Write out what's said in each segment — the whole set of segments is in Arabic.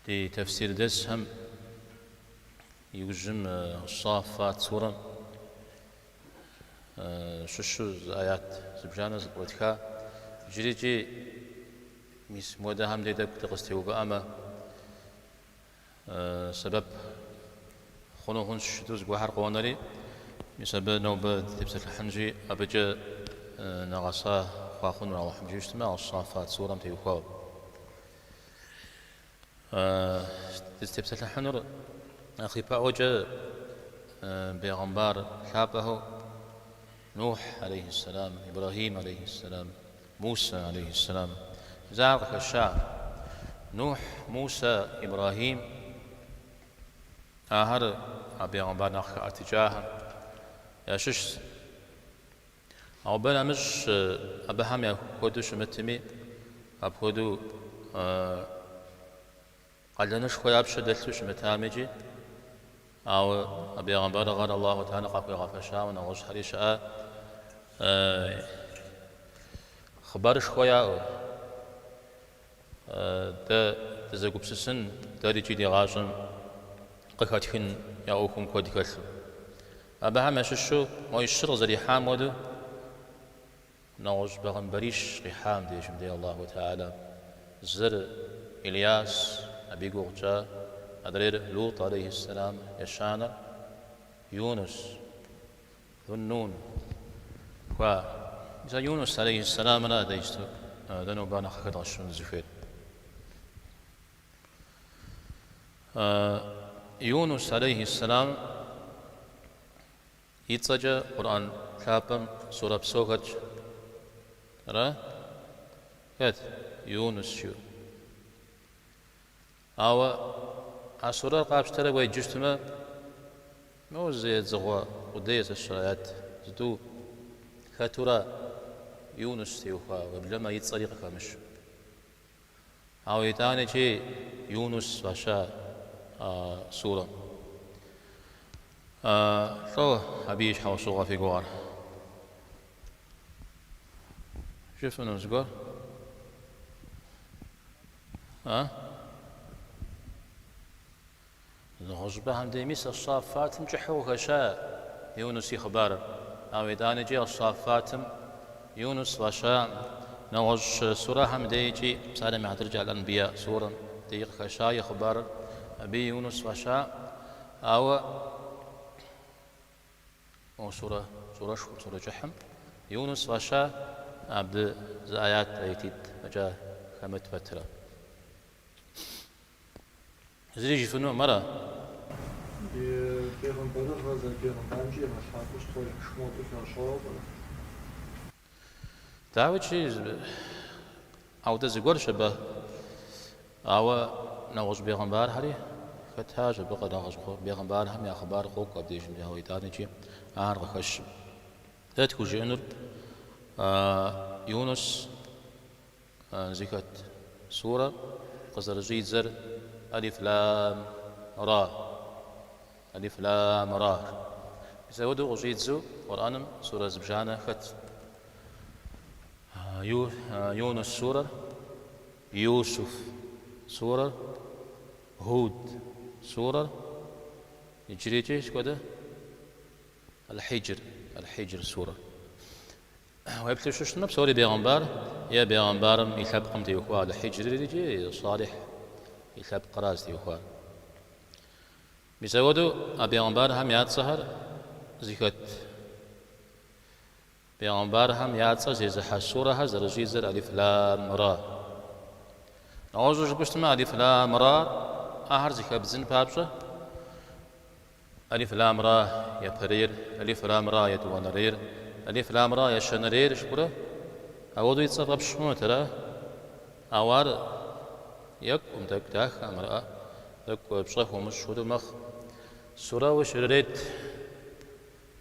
دي تفسير دسهم يوجم الصافات سورة ششو آيات زبجانة زبوتها جريجي ميس مودا هم دي دك تقستيو بأما سبب خونو هون شدوز بوحر قوانري بسبب نوبة تبسل الحنجي أبجا نغصا خواخون راو حمجي اجتماع الصافات سورة متيوكاو تبسل الحنر أخي باوجا بيغمبار شابه نوح عليه السلام إبراهيم عليه السلام موسى عليه السلام زارق الشعب نوح موسى إبراهيم آهر بيغمبار نخ اتجاه ياشش أو بنا مش أبهم يا خودو شمتمي أبخودو قال نش خويا بشدلتو شمتامجي أو أبي غنبار غار الله تعالى قاقي غفشا ونغش حريشا خبرش خويا ده تزقب سسن داري جدي غاشم قكاتكن يا أوكم كودي كسر أبها مششو ما يشر زري حامودو نغش بغنبريش ريحام ديجم دي الله تعالى زر إلياس أبي قوغجا أدرير لوط عليه السلام يشانا يونس ذو النون إذا يونس عليه السلام لا ديستو دنو بانا خكد غشون زفير يونس عليه السلام يتسجى قرآن كابم سورة بسوغج را كت يونس شو أو أسورة قابشترة ويجشتما مو زي زغوا وديس الشرايات زدو خاتورا يونس تيوخا وبلما يتصريق كامش أو يتاني شي يونس وشا سورة شو أبيش حوصوغا في قوار شوف أنو زقار نغزبه هم ديميس الصافات مجحو خشاء يونس يخبار أو إداني جي الصافات يونس وشاء نغز سورة هم ديجي بسالة مع ترجع الأنبياء سورة ديق خشاء يخبار أبي يونس وشاء أو سورة جحم يونس وشاء عبد زآيات أيتيد مجا خمت فترة زريجي فنو مرة دعوة شيء أو تزغور شبه أو نغش بيغمبار هري فتاج بقى نغش بيغمبار هم يا خبار خوك أبديش من هوي تاني شيء خش تدخل جنر يونس زكت سورة قصر زيد زر ألف لام را ألف لام را يسودو وجيد زو قرآن سورة زبجانة خت يونس سورة يوسف سورة هود سورة يجريجيش كده الحجر سورة ويبتلش شنو بسوري بيغمبار يا بيغمبار يثبقم تيوخوا الحجر يجي صالح يثبت قراز تيوخوا بيسودو بيغمبار هم ياد سهر زيكت بيغمبار هم ياد سهر زي حسورة هزر جيزر ألف لام را نعوزو جبشتما ألف لام را أهر زيكا بزن بابشة ألف لام را يا برير ألف لام را يا دوانرير ألف لام را يا شنرير شكرا أودو يتصرف شنو ترى أوار يك تك تاخ أمرأة تك بشرف ومش شو مخ سورة وشريت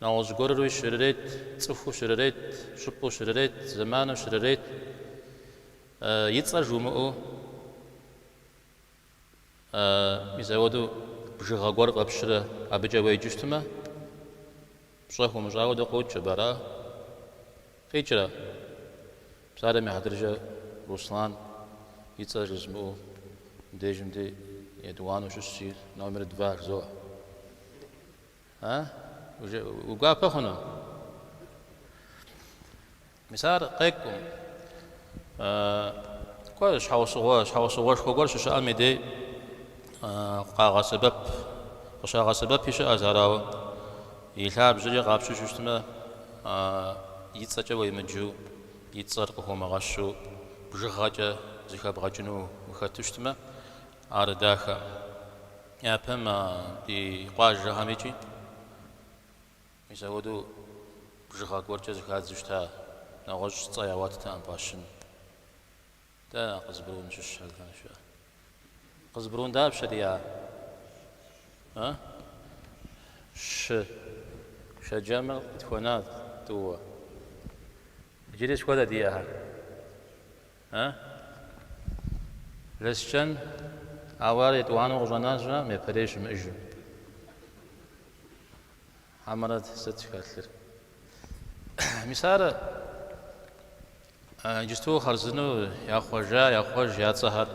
نعوز قرر وشريت صفو شريت شبو شريت زمان شريت يتصرف جمعه يزودو بجغا قرق بشرة أبجا ويجشتما بشرف ومش عاود قوت شبرا خيجرا بسالة محدرجة روسلان يتصرف جمعه ديجم دي يدوان وشسي نومر دفاع زو ها وقاب بخنا مثال قيكم كويس حوصواش كوغور شو أميدي قاغا سبب قشاغا سبب يش أزاراو يلعب جري غاب شو شتما يتصجى ويمجو يتصر قهوم غشو بجغاجة زخاب غجنو وخاتشتما أرداخا يا بما بقاج هميجي يسودو بجغاج ورجة زخات زشتا نغش صياوات تام باشن دا قزبرون شش هذا شو قزبرون داب شديا ها شجمل تكونات تو جلس كذا ديها ها لسشن أوارد وانو غنازنا مبريش مأجو عمرت ست كاتلر مثال جستو خرزنو يا خوجا يا خوج يا صهر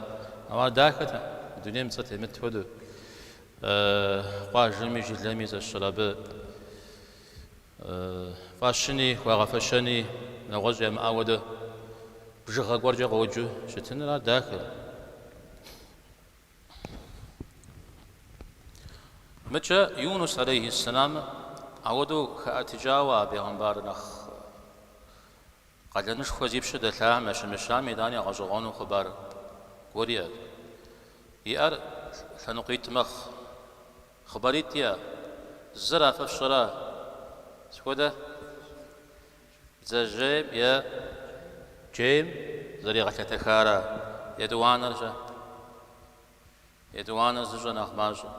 أما داكت الدنيا مصت متفدو قاج ميجي لميز الشراب فاشني وغفشني نغوز يا معود بجغا غورجا غوجو شتنا داخل متى يونس عليه السلام عودو خاتجاوا بيغمبار نخ قد نش خوزيب شد لا مشام ميداني غزغون خبر غوريا يار سنقيت مخ خبريتيا زرا فشرا سكودا زجيب يا جيم زريغة تخارا يدوان رجا يدوان زجا نخماجا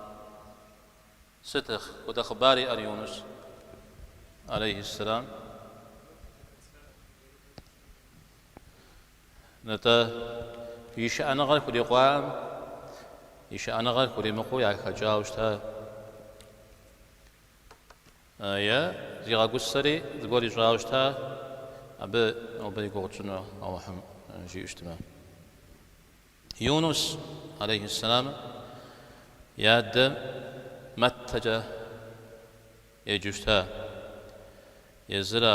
ستخ ودا خباري يونس عليه السلام نتا يشأن غير كل قوام يشأن غير كل مقوي على خجاوشتا يا زيغا قصري زغوري جاوشتا أبي أبي قوتنا أو هم جي اجتماع يونس عليه السلام ياد متجا يجوشتا يزرع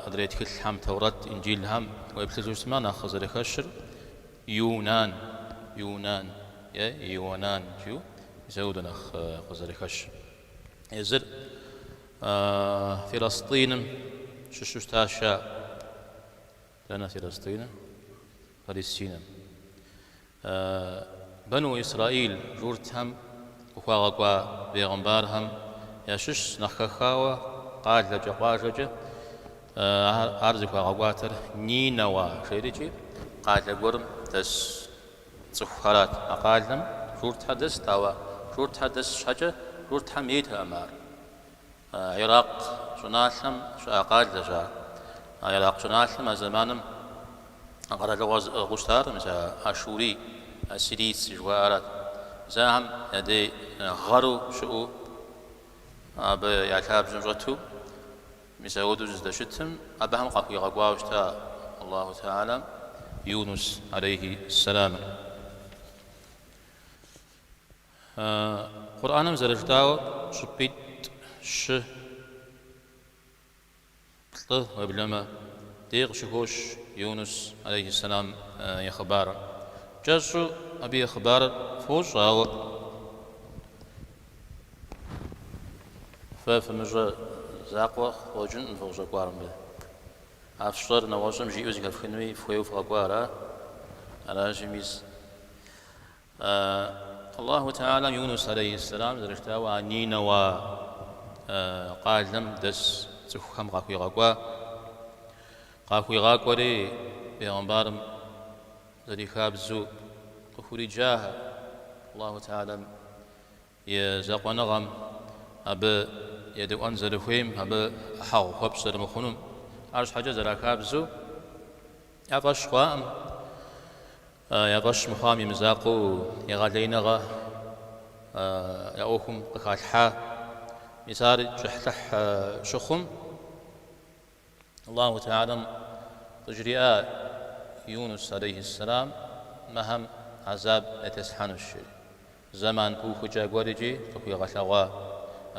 أدريت كل هم توراة إنجيل هم ويبتزوج ما ناخذ الخشر يونان يا يونان جو يزودنا خذ الخشر يزر فلسطين شوشتا شا لنا فلسطين بنو إسرائيل جورتهم وخاغوا بيغمبارهم يشش نخخاوا قال لجواجج أرزق غواتر نينوا شيريجي قال لقرم تس صفارات أقالهم جورت حدث توا جورت حدث شجع جورت حميد أمار عراق شنالهم شو أقال لجا عراق شنالهم زمانهم قال لغز غشتار مثل أشوري أسيريس جوارات زهم يدي غرو شو أب يعتاب جنرتو مسعود جزدشتهم أبهم قاقي غواوشتا الله تعالى يونس عليه السلام قرآن مزرجتاو شبيت ش وبلما ديغ شهوش يونس عليه السلام يخبار جاسو أبي أخبار فوش أو فمجا زاقوة وجن فوق قارن به أفشر نواشم جيوز كفخنوي فويو فقارا على جميز الله تعالى يونس عليه السلام درجتاو عنين و قال لم دس تخم قاكوي غاكوا لي بيغمبارم ذري خابزو قفوري جاه الله تعالى يزاق ونغم أب يدو أنزل فيم أب حاو خبصر مخنوم عرش حاجة ذرا خابزو يفش قام يفش مخامي مزاقو يغالينغا يأوكم قخالحا مسار جحتح شخم الله تعالى تجريات يونس عليه السلام مهم عذاب يتسحن الشيء زمان بوخ جاغوريجي تخوي غشوا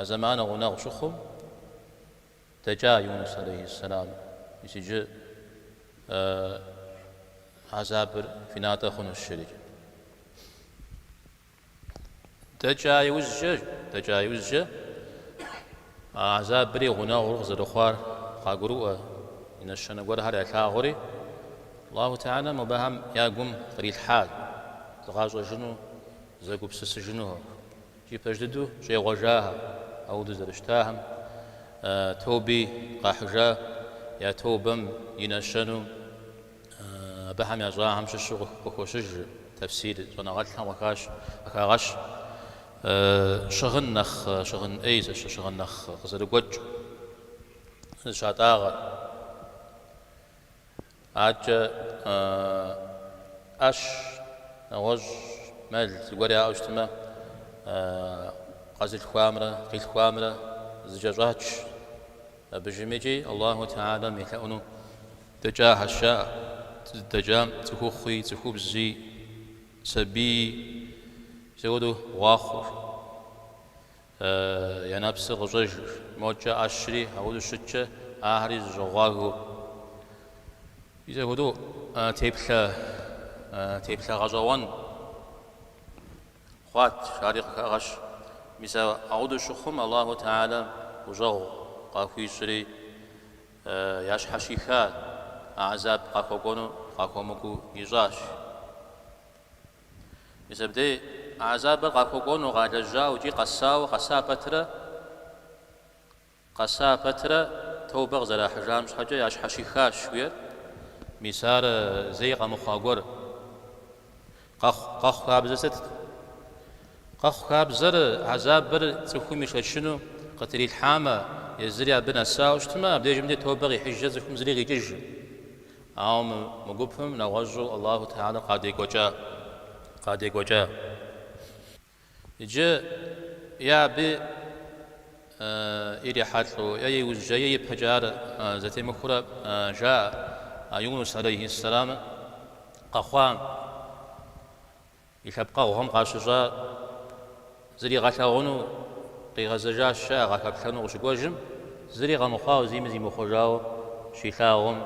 زمان غناغ شخم تجا يونس عليه السلام يسجى عذاب في ناتا خن الشريك تجا يوزج عذاب بري غناغ رغز الأخوار قاقروا إن الشنقور هذا كاغوري الله تعالى مبهم يقوم قريل حال تغاز جنو زاكو بسس جنوه جي بجددو جي غجاها أو دزرشتاهم توبي قاحجا يا توبم ينشنو بهم يزاهم ششوق بخوشج تفسير ونغلها وكاغش شغن ايز شغنخ غزرقوج شاتاغ عج اش نوج مال تقولي أجتمع قازل خوامرة قيل خوامرة زجاجاتش بجميجي الله تعالى ميكاونو دجا هشاء دجا تخوخي تخوب زي سبي سيودو واخر ينابس غجج موجة أشري هودو شتشة آهري زغاغو إذا هودو تيبلا غزوان خوات شارق غش مثل أعود شخم الله تعالى وجو قاكوي سري ياش حشيخات عذاب قاكوكونو قاكومكو يجاش مثل بدي عذاب قاكوكونو غاجا وجي قسا فترة توبغ زلا حجام حاجة ياش حشيخات شوية مثال زي قمخاغور قاخ خابزست قاخ خابزر عذاب بر تخومي شنو قتري الحامة يزري بنا ساوش تما بدي جمدي توبغي حجز خم زري غيجج عام مقبهم نوجو الله تعالى قادي قوجا جاء يا بي إيري حاتلو يا يوزجا يا بحجار ذاتي مخورة جاء يونس عليه السلام قاخوان يشبقى وهم قاشجا زري غاكاونو قيغزجا الشا غاكاكشانو غشقوجم زري غامخاو زي مخوجاو شيخاهم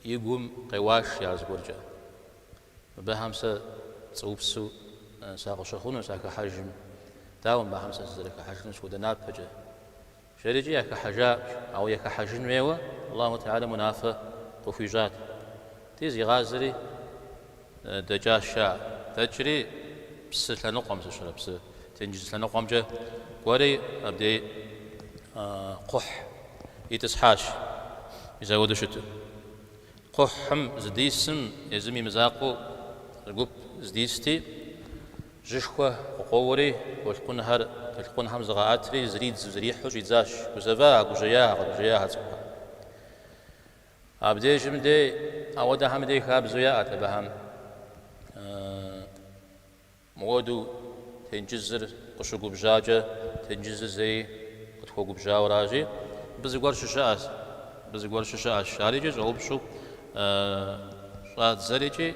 يقوم قواش يازقورجا بهمسة تصوبسو ساق شخونو ساك حجم داوم بهمسة زري كحجم سودنات بجا شريجي يا كحجا أو يا كحجن ميوة الله تعالى منافى قفيجات تيزي غازري دجا الشا تجري بس لنقم سشرب بس تنجز لنقم جا قوري أبدي قح يتسحاش إذا ودشتو قحم زديسم يزمي مزاقو رقب زديستي جشخوة وقوري والقن هر القن هم زغاتري زريح حج يزاش وزفا قجياها تسوها أبدي جمدي أودا هم دي خاب زياء تبهم مودو تنجزر قشقو بجاجة تنجزر زي قتخوقو بجاو راجي بزقور ششاء شاريجي جواب شو شاد زريجي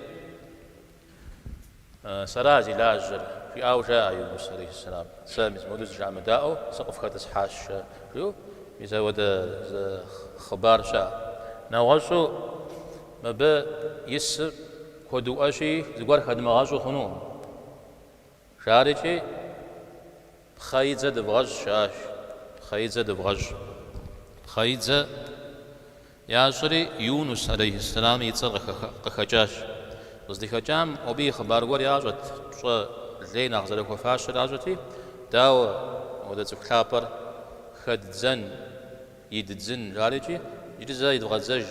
سرازي لاجر في أوجاء يونس عليه السلام سامز مودوز جامع داو سقف خاتس حاش شو يزود خبار شا نوغشو ما با يسر كودو أشي زقور خدم غاشو خنوم شاريجي خايزة دبغج شاش خايزة ياشري يونس عليه السلام يتصل قخجاش قصدي خجام أبي خبار قول ياجت شو زين أخذ لك وفاش راجتي داو وده تكلابر خد زن يدزن جاريجي يجزا يدغزج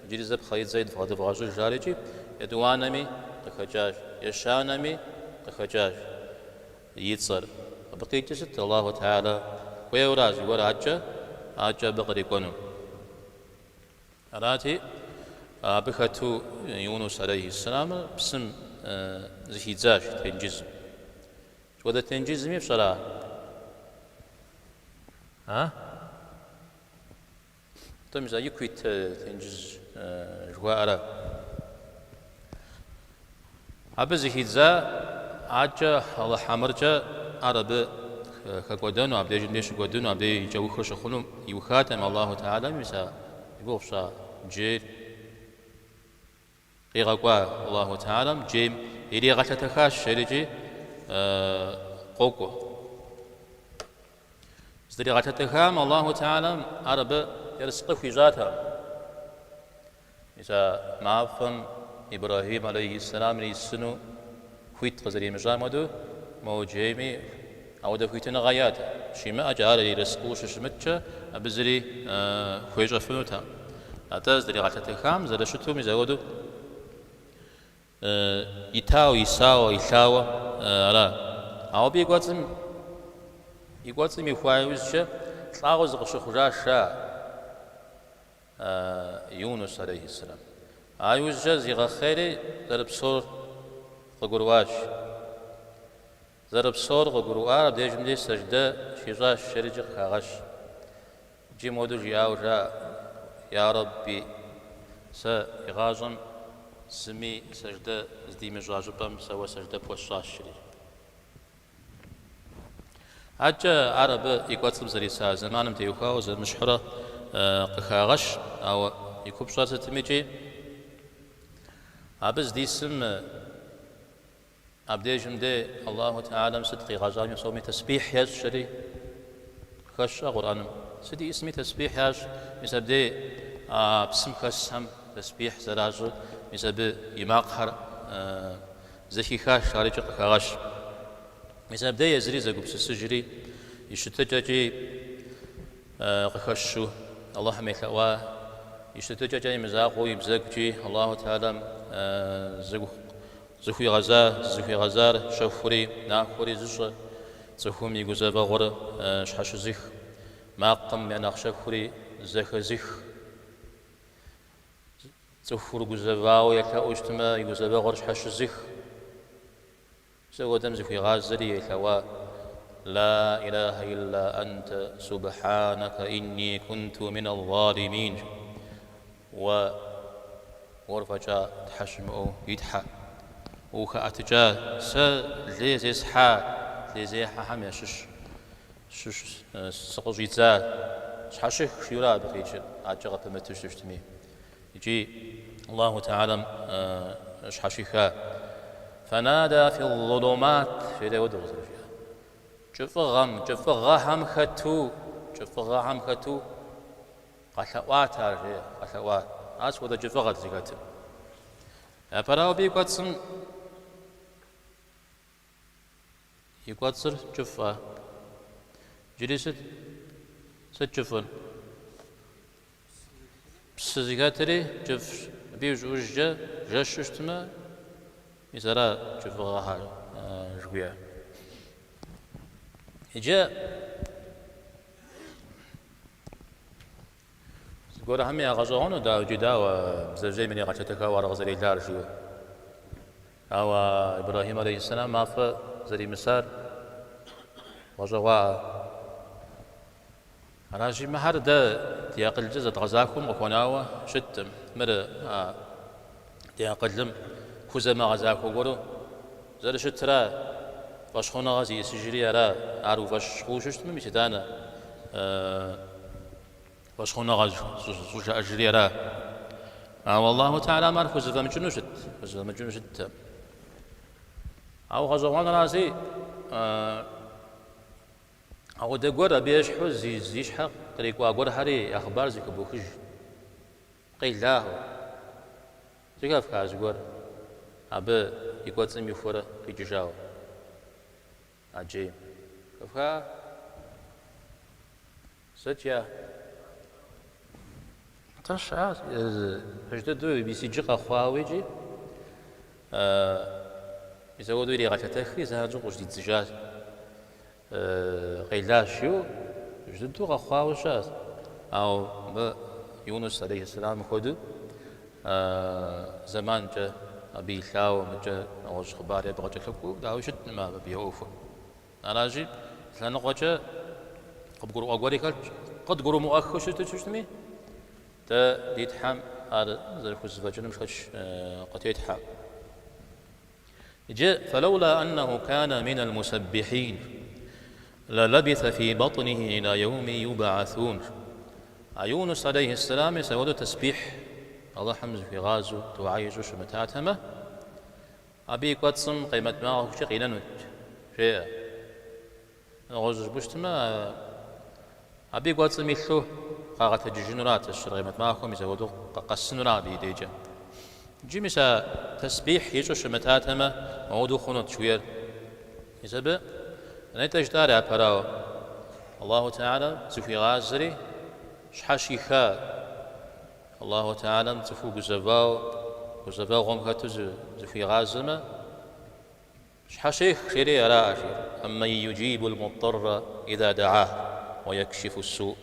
يجزا بخيط زيد فغدبغج جاريجي يدوانمي قخجاش يشانمي قخجاش يتصل بقيت ست الله تعالى ويوراجي وراجة عجة بقري كونو أراتي بخاتو يونس عليه السلام بسم زهيزاش تنجز وده تنجز مي بصراحة تمزا يكويت تنجز جوارا أبز هيزا عجة الله حمرجة عرب كقدنو عبد جندش قدنو عبد جو خوش خلو يوخاتم الله تعالى مسا يبوفشا جير قيغا الله تعالى جيم يري غتتخاش شرجي قوكو زري غتتخام الله تعالى عرب يرزق في ذاتها إذا معفن إبراهيم عليه السلام ليسنو خويت غزري مجامدو موجيمي أو دفويتنا غايات شيما أجعل لي رزقوش شمتشا أبزري خويجا فنوتا أتاز دري غتتخام زرشتو مزودو يتاو يساو يثاو لا أو يقوتم يخوايوزشا تلاغوز غشخجاشا يونس عليه السلام أيوزجا زيغا خيري ضرب صور غقرواش ضرب صور غقروار بديجم دي سجدة شيجاش شريجق خاغش جي مودو جياو جا يا ربي سيغاجم سمي سجدة زدي مجاجبم سوا سجدة بوشاش شريج عجا عرب يقوتلم زريسا زمانم تيوخاو زر مشحرة قخاغش أو يكوب شارسة تميجي عبز دي سم عبديجم دي الله تعالى صدقي غازاني صومي تسبيح ياج شري خش قرآنم سدي اسمي تسبيح ياج مثل دي بسم خسهم تسبيح زراجو مثل يماقهر زكي خاش خارج قخاغش مثل بدأ يزري زقوب سجري يشتجي قخشو الله ميثوا يشتجي مزاقو يبزقجي الله تعالى زخوي غزار شفوري ناخوري زش زخوم يجوزا بغور شحش زخ ما قم يعني شفوري زخ زخ زخور جوزا باو يكا أجتما يجوزا بغور شحش زخ سوى دم زخوي غازري يكوا لا إله إلا أنت سبحانك إني كنت من الظالمين ورفجا تحشمه يدحى وكأتجا ليزي سحا ليزي حام يشش سقوجيزا شحشخ شيرا بخيش عجقة بمتشتمي يجي الله تعالى شحشخا فنادى في الظلمات في ذي ودغ فيها جفغهم خطو قلوات هذه قلوات أسود جفغت زكاتم أفراو بيقاتسن يقاتسر جفا جلست ستجفن بسزكاتري جف بيوج وجه جششتما يزرا جفغها جويا إجا قول همي غزوانو دا جدا وزوجي من غشتك ورغزري لارجو أو إبراهيم عليه السلام ما في زري مسار وجوا راجي مهر دا تياقل جزء غزاكم وكوناوا شتم مر تياقلم خوزا ما غزاكو قولو زر شترا فاشخونا غازي سجري را عارو فاشخو شتم ميشتانا واشخونا غاز سوشا أجريرا والله تعالى ما رفض فمجنوشت أو غزوان راسي أو دقورة بيش حوز زيش حق طريق وأقور هاري أخبار زي كبوخج قيل له زي كاز قور أبى يقول سمي فورا يجاو عجيب كفا ستيا تشعر فجددو بيسجق خواويجي يزودوا لي غتتخي زهاجو قجدي تزجاج غيلاشيو جددو خواوشاز أو يونس عليه السلام خدو زمان جا أبي ثاو مجا أوش خبار يبغى تكلكو داو شد ما بيوفو أراجي لأن قجا قد قروا أقوالي قد قروا مؤخر شتمي تا يتحم هذا زي خوز فجنا مش قد يتحم فلولا أنه كان من المسبحين للبث في بطنه إلى يوم يبعثون. يونس عليه السلام يسود تسبيح الله حمز في غازو تعايش شمتاتمه أبي قدسم قيمة ما شقينا نوت شيء غوز بوشتما أبي قدسم يثو قاعة الجنورات الشر قيمة ما هم يسودوا قسنورا بيديجا جيمسا تسبيح يشو شمتاتمه موضوع خنوت شوير يسبب نيتجدار أبراو الله تعالى زفي غازري شحاشيخا الله تعالى تفو جزباو غم كاتوز زفي غازمة شحاشيخ شري راشر أما يجيب المضطر إذا دعاه ويكشف السوء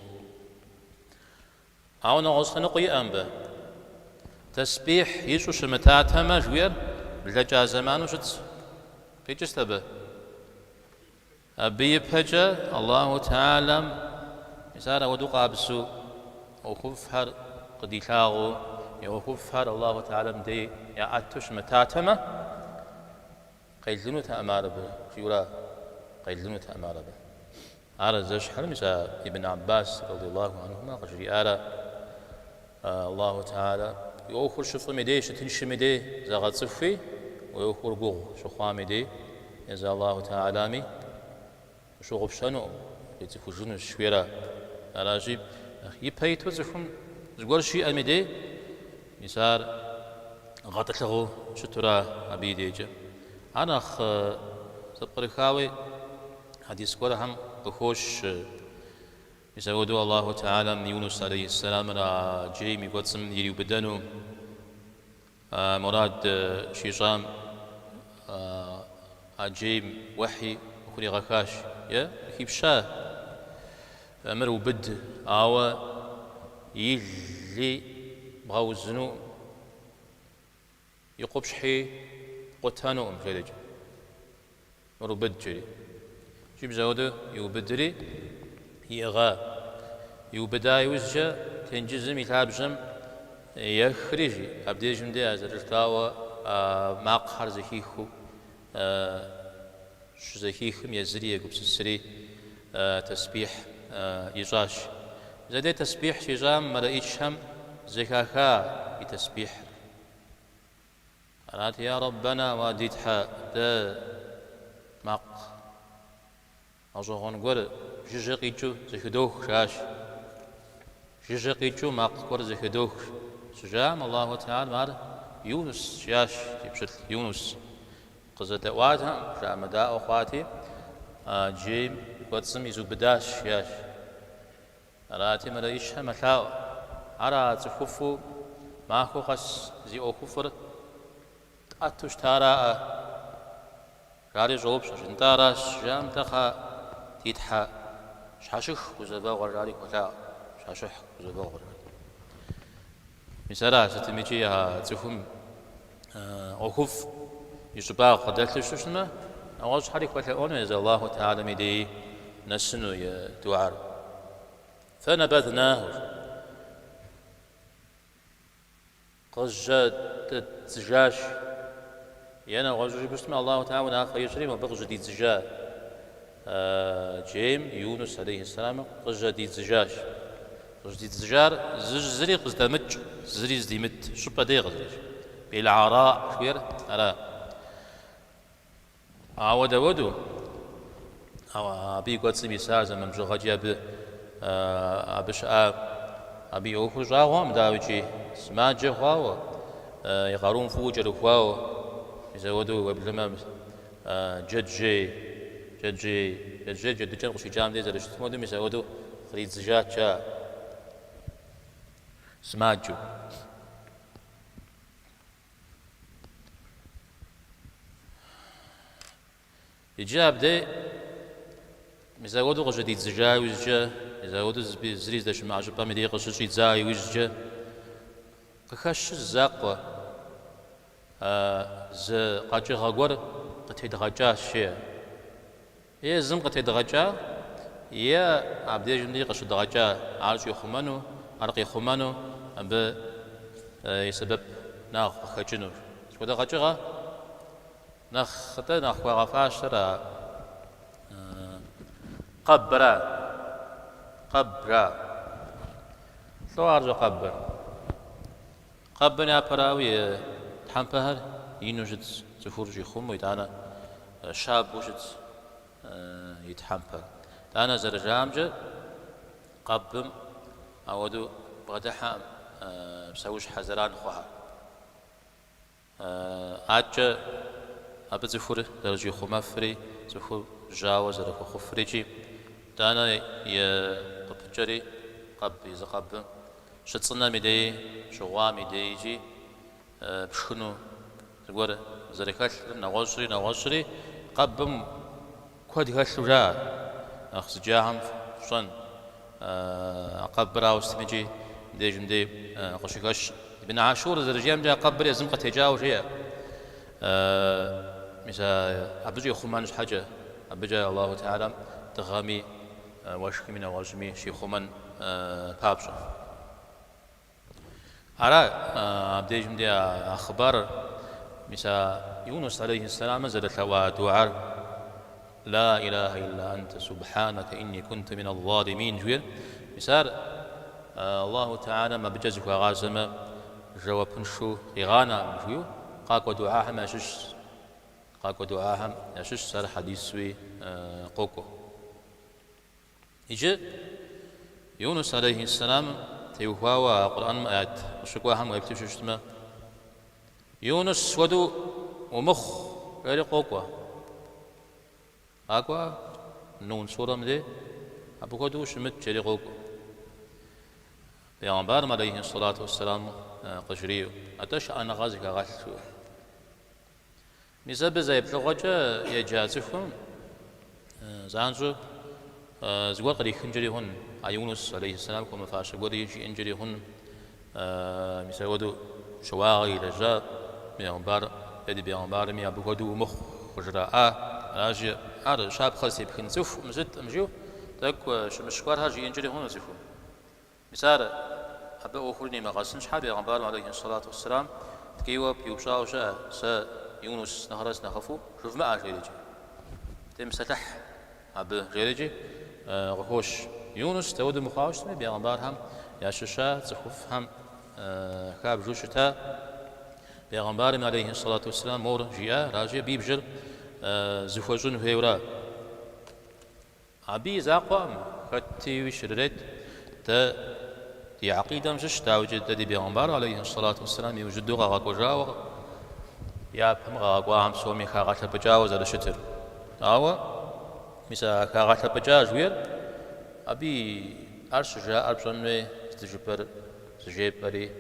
عاونا غصة نقي أنبا تسبيح يشو شمتاتها ما جوير بلجا زمان وشت بيجستبه أبي بحجة الله تعالى مسارة ودقى بسو وخفهر قديشاغو يوخفهر الله تعالى مدي يعتش متاتمة قيلنو تأمار به جورا قيلنو تأمار به على زوج حرمسا ابن عباس رضي الله عنهما قجري الله تعالى يوخر شفر مدي شتنش مدي زغط صفي ويوخر قوغ شخوا مدي إذا الله تعالى مي شو غبشانو يتفوجون الشويرة أراجيب يبهيتو زخم زغور شيء أمدي مسار غطلغو شترا أبيديجا أنا سبقري خاوي حديث كورا هم بخوش يسودو الله تعالى من يونس عليه السلام را جيمي قدسم يريو بدنو مراد شيشام عجيم وحي وخري غكاش يا كيف شاه أمر وبد آوا يلي بغاو الزنو يقبش حي قتانو جلج مرو بد جري جيب زودو يوبدري يغا يوبدا يوزجا تنجزم يتابجم يخرجي أبديجم دي أزرتاوا ماق زكيخو شزكيخم يزري يقبس السري تسبيح يجاش زادي تسبيح شجام مرأيش هم زكاكا يتسبيح قالت يا ربنا وديتها دا ماق أجوغون قول جيجيقيتشو زكدوخ شاش جيجيقيتشو ماق قول زكدوخ سجام الله تعالى مار يونس شاش يبشت يونس قزة واتها شام داء أخواتي جيم قدسم يزو بداش شاش راتي مرأيشها مكاو على تخفو ماكو قس زي أو كفر تأتوش تاراء راري جوب شاشن تاراش جام تخا تيتحا شاشخ وزبا غراري كلا شاشخ وزبا غراري مثلا ستميجيها تفهم أو كف يشبع قدرت ششنا أول حريك وتأون إذا الله تعالى مدي نسنو يدعار فنبذناه قجد الزجاج يانا غجر بسم الله تعالى وناخر يشري وبغجد الزجاج جيم يونس عليه السلام قجد الزجاج قجد الزجاج زري قزدمج زري زديمت شو بدي غزري بالعراء شوير أرى عود ودو أبي قد سمي سازا من جوجي أبش أبي أوفو جاوهم داوجي سماجة خواو يقارون فوجر خواو يزودوا وبلما جد جان قشي جام دي زرشت مودم يزودوا خريج زجاج جا سماجو إجاب ده مزودو قشدي زجاج وزجا مزودو زريز داش مع جبا مدي قشدي زاي وزجا قخش الزاقة ز قاجي غاقور قتيد غاجا شيء إيه زم قتيد غاجا يا عبد جندي قشد غاجا عارش يخمنو عرق يخمنو ب يسبب ناق خجنو شو ده غاجا نخت نخوا غفاشرا قبرا قبرا ثوار قبر قبر يا براوي تحمبهر ينوجد تفرجي خم ويتانا شاب وجد يتحمبر تانا زرجامجه قبم أودو بغدحا بسويش حزران خوها عاد أبد زفور درجي خمافري زفور جاوز رفو خفريجي تانا يقبجري قب يزقب شتصنا ميدي شغوا ميديجي بشكنو تقول زركاش نغوشري قبم كود هالشجاع أخذ جاهم شن قبرا وستمجي ديجم دي قشكش ابن عاشور زرجيم جا قبر يزم قد تجاوز هي مثلا أبجي خمانش حاجة أبجي الله تعالى تغامي واشكي من وجمي شي خمان بابشا على أبديجم دي أخبار مثلا يونس عليه السلام زلت ودعاء لا إله إلا أنت سبحانك إني كنت من الظالمين جوير مثال الله تعالى ما بجزك وغازم جواب نشو إغانا جويو قاك ودعاها ما شش قاك ودعاها ما شش سر حديث سوي قوكو إجا يونس عليه السلام تيوها وقرآن آيات وشكواها ما يبتششتما يونس ودو ومخ غير قوكو أقوى نون سورة مدي أبو كدو شمت جري قوكو بيغمبار عليه الصلاة والسلام قشريو أتش أنا غازك غاشو ميزاب زي بلغجة يجازفهم زانجو زوار قري خنجري هن يونس عليه السلام كما فاش قري يجي انجري هن ميساودو شواغي رجاء بيغمبار يدي بيغمبار مي أبو كدو مخ خجراء راجي عار شاب خلصي بخنزف مجد مجيو تاك شمشكوار هاجي ينجري هون زفو مثال أبو أخرني مغاسن شحال بيغمبار عليه الصلاة والسلام تكيوا بيوبشاو شاء سا يونس نهرس نخفو شوف ما غيريجي تم ستح أبو غيريجي غوش يونس تود مخاوش تمي بيغمبار هم ياششا تخف هم خاب جوشتا بيغمبار عليه الصلاة والسلام مور جيا راجي بيبجر زفوجون هيورا أبي زاقوام خدتي وشريت تا دي عقيدة مشش تاوجد دي بيغمبار عليه الصلاة والسلام يوجدو غاقو جاو يا بهم غاقو عم سومي خاغاتا بجاوز على شتر أو مسا خاغاتا بجاوز وير أبي أرش جاء أربسونوي تجبر تجيبري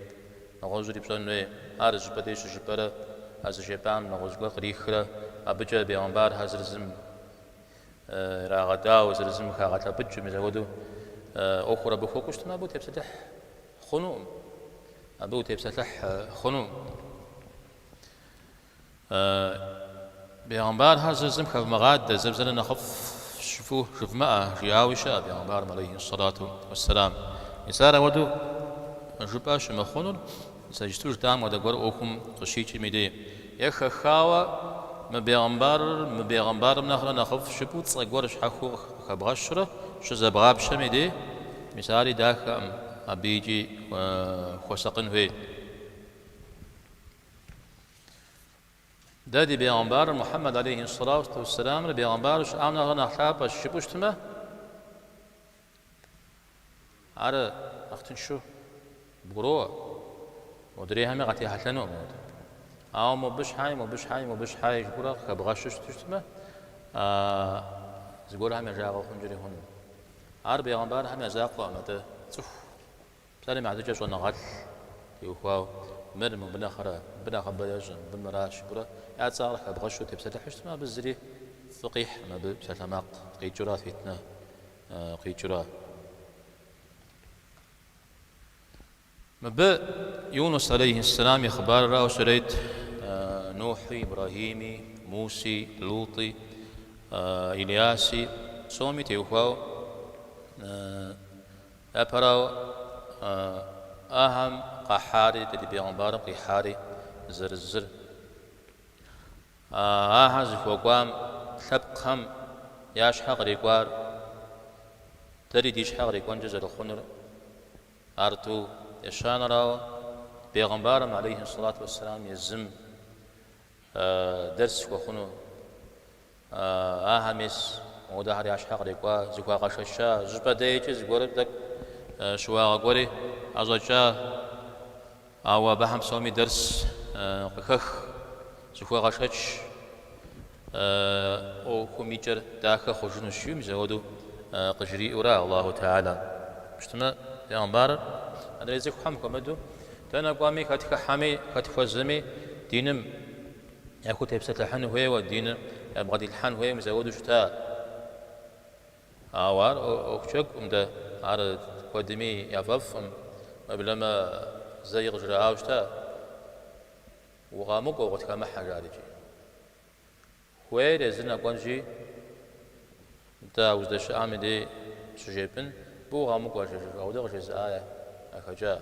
نغوزري بسونوي أرش بدي تجبر از جبام نغوزگو خریخرا ابجا بیانبار هزرزم راغدا وزرزم خاغتا بجو مزودو اخرى بخوكشت ما ابو تبسلح خنوم ابو تبسلح خنوم بیانبار هزرزم خف مغاد زبزل نخف شفوه شوف ما جياوشا بیانبار عليه الصلاة والسلام يسار ودو جباش مخونون سجستوش دام ودقور أوكم قشيتي ميدي يخ خاوة مبيغمبار مناخلا نخف شبوت صقورش حخو خبغشرة شو زبغاب شميدي مثالي داك أبيجي خوسقن في دادي بيغمبار محمد عليه الصلاة والسلام بيغمبار شو آمنا نخلاب الشبوشتما على أختن شو بقروه ودري هم غتي حسنو مود أو مبش حاي جبرا خبغشش تشتمه زقول هم جاغو خنجري هون عربي غنبار هم زاقوا متى صف سالم عدجة شو نغل يوخاو مرم بنا خرا بنا خبايج بنا راش برا يا تصار خبغشو تبسل حشتما بالزري فقيح ما بسلماق قيجرا فيتنا قيجرا مبا يونس عليه السلام يخبار راو سريت نوحي إبراهيمي موسي لوطي إلياسي سومي تيوخاو أبراو أهم قحاري تدي بيغمبار قحاري زر آها زخوقام ثبقهم ياش حق ريقوار تري ديش حق ريقوان جزر الخنر أرتو يشان راو بيغمبارم عليه الصلاة والسلام يزم درس وخنو آها مس ودهر ياش حق ريقوا زخوا غششا زبا ديجي زغور دك شوا غوري أزوجا أو بهم سومي درس قخ زخوا غشش أو كميجر داخل خجون الشيم زودو قجري أورا الله تعالى بشتما بيغمبار أنا رزق حم كمدو تانا قامي كاتك حامي كاتك وزمي دينم ياكو تبسط الحن هو ودين يبغى الحن هو مزودو شتا أوار أو كشك ده على قدمي يفهم قبلما زي غجرة أوشتا وغامق وقت كم حاجة خوي رزنا قنجي دا وزدش عمدي سجيبن بو غامق وجه أو ده غجز آية أخجا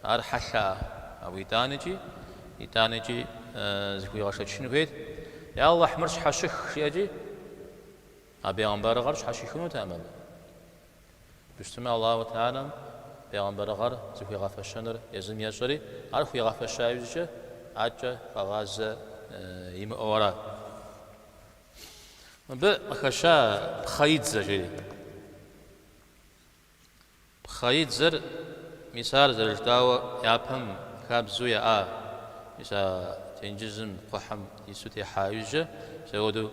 أرحشا أو يتانجي زكوي غشة شنوهيد يا الله حمرش حشخ يجي أبي أنبار غرش حشيخونو تمام بشتما الله تعالى بيغمبر غر زكوي غفشنر يزم يجري عرفوا يغفشا يجي عجة فغاز يم أورا بخشا بخيد زجري بخيد زر مثال زرجتاو يابهم كابزويا مثال تنجزم قحم يسوتي حايجة سودو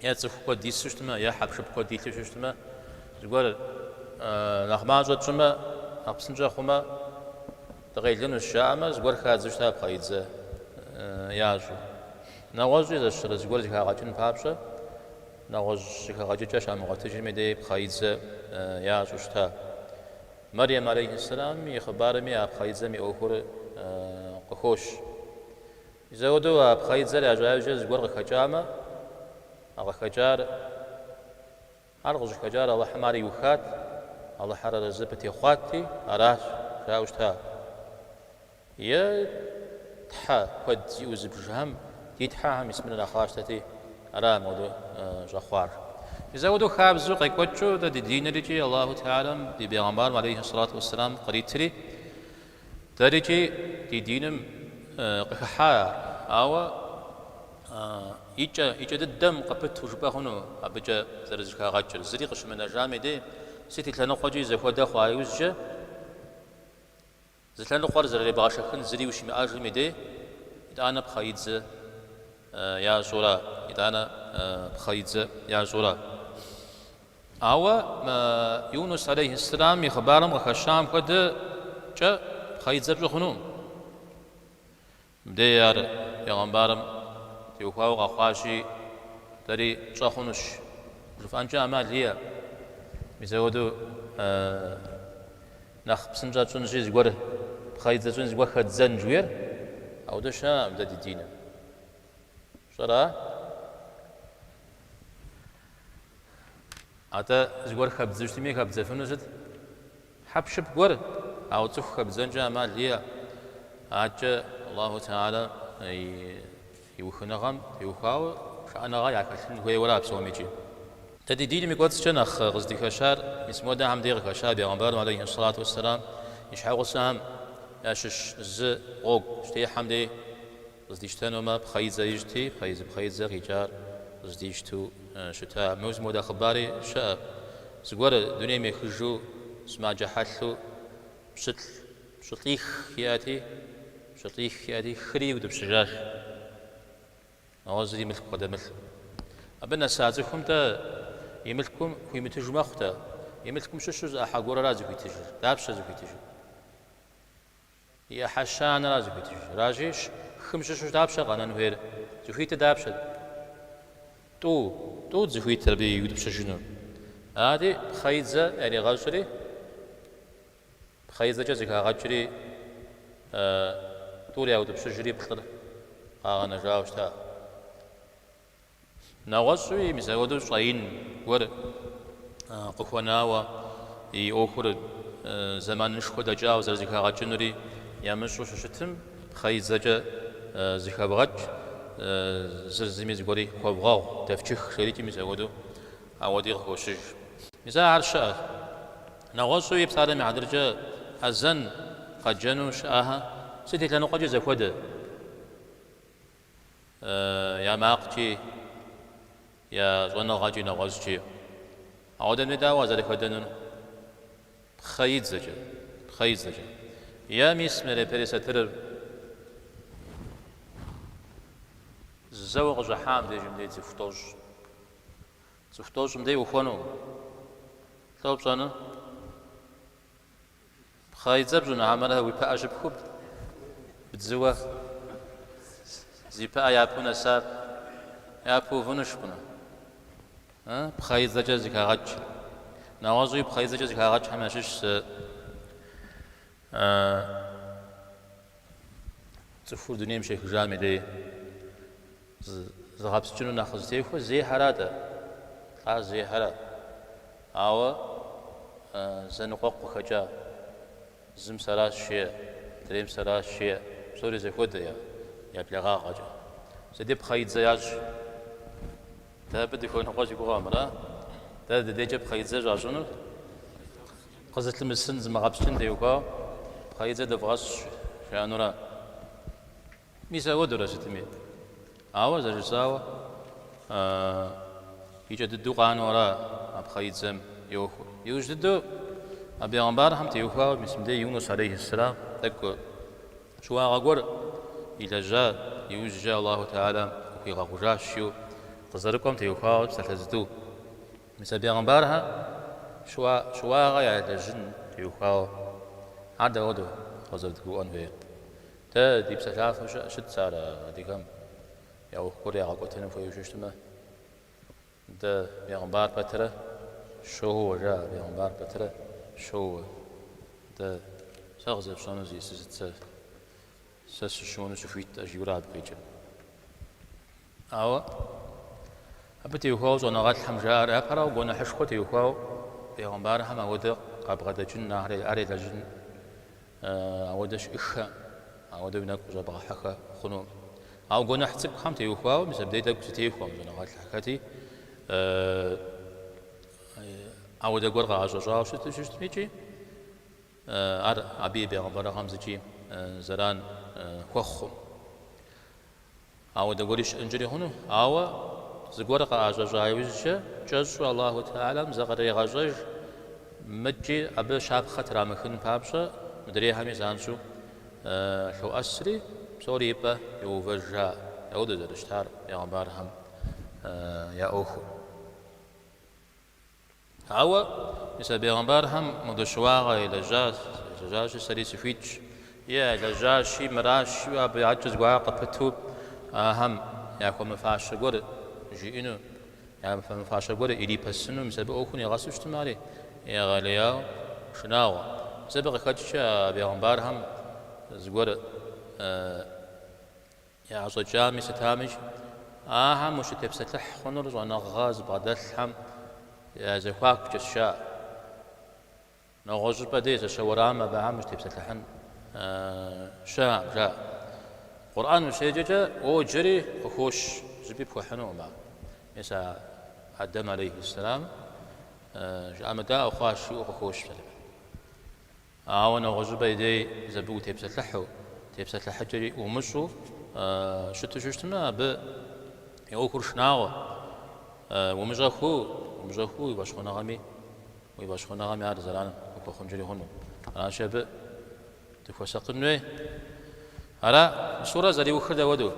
يتصف قد ديسوشتما يا حبشب قد ديسوشتما تقول نخماجو تشما أبسنجا خما تغيلن الشامة زقول خازوشتا بخيدزة ياجو نغوزي ذا الشرز زقول زكا غاجن بابشة نغوز زكا غاجن جاشا مغتجي مدي بخيدزة ياجوشتا مريم عليه السلام يخبار مي بخيدزة مي أوخور قخوش زودو بخيدزة لأجواج زقول خجامة الله خجار أرغز خجار الله حماري وخات الله حرر زبتي خواتي أراش شاوشتا يا تحا قد يوز بجهم يتحا هم اسم الله خاشتتي أرا مودو جخوار زودو خاب زوق يكوتشو دا دين رجي الله تعالى دي بيغمبار عليه الصلاة والسلام قريت تري درجي دي دينم قحا أو إيجا الدم قبت وجبه هنو أبجا زرزكا غاجر زريقش من الجامع دي سيتي تلانو خواجي زفوا داخو عيوزجا زتلانو خوار زرري بغاشخن زري وشي مآجل ميدي إدانا بخايدز يا زورا إدانا بخايدز يا زورا أوا يونس عليه السلام يخبارم وخشام قد جا بخايدز بجخنو مدير يغنبارم تيوخاو غخاشي داري شاخونش رفانجا أمال هي ميزودو نخ بسنجا تونجي زغور بخايدز تونجي زغور خدزن جوير أو دشا مدد الدين شرا أتا زغور خبزشتمي خبزفنوزد حبشب غور أو تخ خبزنجا أمال هي أجا الله تعالى يوخنغم يوخاو شأنا غاية كشن هو ولا بسوميجي تدي دين ميقولش شنخ غزدي خشار اسمه ده هم دير خشار بيغمبر عليه الصلاة والسلام يشحق سام ياشش ز غوق شتي حمدي غزديشتنو ما بخيزة يجتي بخيزة غيجار غزديشتو شتا موز مودا خباري شا زغور دنيا ميخجو سما جحلو بشطيخ ياتي خري ودبشجاش نوازي ملك قدمل أبنا سازكم تا يملكم في متجمع ختا يملكم شو أحقور رازق يتجر دابش رازق يتجر يا حشان رازق يتجر راجيش خمس شو دابش غانا نهير زخيت دابش تو زخيت تربي يدبش جنون هذه خيزة يعني غاشري خيزة جزك غاشري طول يا ودبش جري بخطر غانا جاوشتا نواسوي مساودو صاين ور قخوناوا يأخر زمان نشخد جاو زرزكا غاجنوري يامشو شتم خيزجا زكا بغج زرزميز قولي خوبغاو تفشخ شريتي مزودو أودي خوشج مزا عرشة نغوصو يبصار مع درجة الزن قد جنوش سيدي لانو قد زكود يا ماقتي يا زونا غاجي نغوصتي أودن مداوا ذلك ودنن خيد زجا يا ميس مري بريستر زوغ جحام دي جملة زفتوج مدي وخونو طب صانا خايد زبجن عملها ويبقى أجب خوب بتزوغ زي بقى يابونا ساب يابو فنشبنا بخايد زجا زي كاغج نوازوي بخايد زجا زي كاغج همشش تفور دنيا مشي جامع دي زغابسجنو ناخذتي خو زي حراده زي حرا أو زنقوق خجا زم سراش شيء دريم سراش شيء سوري زي خود يا بلغا خجا زدي بخيد زياج ده بدي كون قاجي قوامرا ده ديجا بخيد زياج عشان قزت المسن زم غابسجن ديوكا بخيد زيد فغاش شانورا ميسا ودرا شتمي أو زرساو يجددو قانورا أبخيد زم يوخو يوجددو أبي أمبار هم تيوخو بسم الله يونس عليه السلام تكو شو أغور إلى جاء يوجد الله تعالى وفي غوجاشيو تزركم تيوخو ستزدو مثل أبي أمبارها شو أغايا الجن تيوخو هذا ودو تزردو أنفير تا دي بسلاف شد سارة ديكم يا أخوري أغاقوتين فيوجشتما ده بيغمبار بتره شو هو جاء بيغمبار بتره شو هو ده سأغزب شانو زي سس شونو شفيت أجيورا بقيجن أو أبتي يخوز ونغات حمجار أبرا وقونا حشقوتي يخو بيغمبار هم أودا قابغدا جن نهري أريد جن أودش إخا أودا بناك وجابغا حقا خنو أو قونا حتسب خامتي يخو بس بديتا كتي يخو ونغات الحكاتي أود أقول غاجة شو ميجي أبي بيغمبر غامزجي زران خوخم أود أقولش أنجري هنا أو زقور غاجة جايوجة جزء الله تعالى مزغري غاجة مجي أبي شاب خطر مخن بابشة مدري همي زانشو شو أسري بسوري يبقى يوفجها يود درشتار بيغمبر هم يا أخو أو مثل بيغمبر هم مدشواغ إلى جاش سري سفيتش يا إلى جاشي مراش وأبي عجز واقع بتو هم يأخذ مفاش قر جينو يا مفاش قر إلي بسنو مثل بأخو يغسو اجتماعي يا غالياو شناو سبق خدش بيغمبر هم زقر يا عصا جامي ستامج هم مش تبستلح خنرز وأنا غاز بعدلهم يا زخاك جشاء نغوز بديز شورام بعام مش تبستلحن شام جاء قرآن مشيجة أو جري وخوش زبيب وحنو ما يسا آدم عليه السلام جاء مدى وخاش وخوش نغوز بدي زبو تبستلح جري ومشو شتو شتما ب يوكر شناغ ومجاخو يباشخونا غامي عاد زران وكوخم جري هونو أنا شاب تفوسقنوي على سورة زري وخد ودو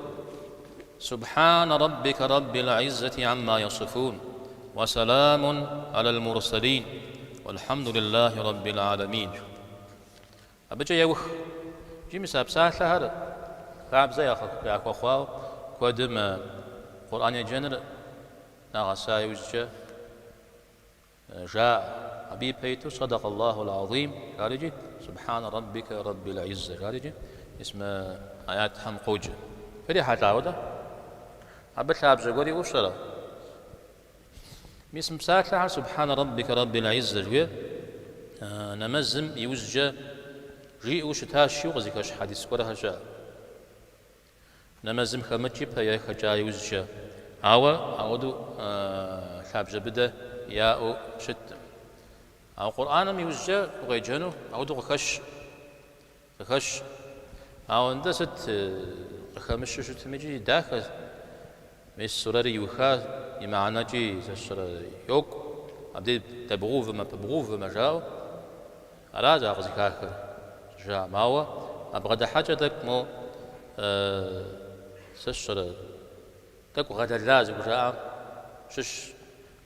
سبحان ربك رب العزة عما يصفون وسلام على المرسلين والحمد لله رب العالمين أبجا يوخ جي مساب ساعة هذا قاب زي أخو أخواه قدم قرآن يجنر نغسا يوجه جاء أبي بيتو صدق الله العظيم قال سبحان ربك رب العزة قال اسم آيات هم قوجة فدي حتعوده أبت لابجا قولي وشرا اسم ساكلة سبحان ربك رب العزة نمزم يوجه جي وش تاشي وغزيكاش حديث كورها جاء نمازم خمتي بيا خجاي وزجا أودو خابجة بدا يا أو شت أو قرآن مي وزجا وغيجانو أودو خش أو اندست خمش شت ميجي داخل مش سراري يوخا يمعنا جي زشر يوك أبدي تبغوف ما جاو أراجع غزي كاخر جا ماوا أبغى حاجة دك مو سشر دك غدا لازم جا شش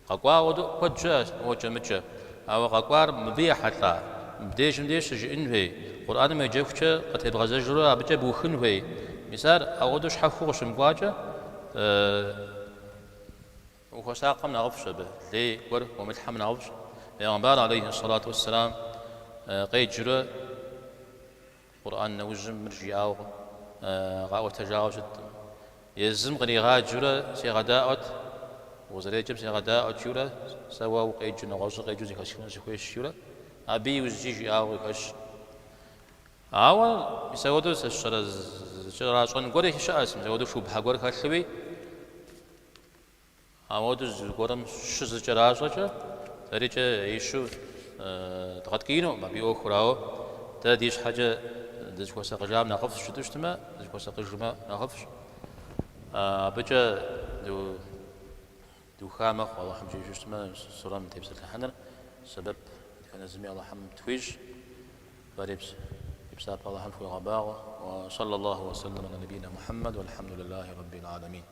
قاقوا ودو قدجا وجمجا أو قاقوار مبيع حتى مديش جئنه قرآن ما يجوكش قد يبغى زجرا أبجا بوخنه مثال أودوش حفوش مواجه وخساقم نعرفش به ليه ور وملحم نعرفش پیغمبر عليه الصلاة والسلام قيد جرى قرآن نوجم مرجي أو غاوة تجاوزت يزم غني غاد جرى سيغداءت وزري جب سيغداءت جرى سوا وقيد جنا غوص قيد جزي كشكون سكويش جرى أبي وزجي أو كش أول يسودو سشرا شراشون قري شاس يسودو شو بحقور خشبي أودو زقورم شز جراشة تريجة يشوف تغطينه ما بيو خراو تديش حاجة دش كوسا قجام ناقفش شو تشتما دش كوسا قجما ناقفش بجا دو خامة والله حمجي شتما سرام تبصر الحنر سبب كان زمي الله حم تويج بريبس يبسط الله حم في غباغ وصلى الله وسلم على نبينا محمد والحمد لله رب العالمين.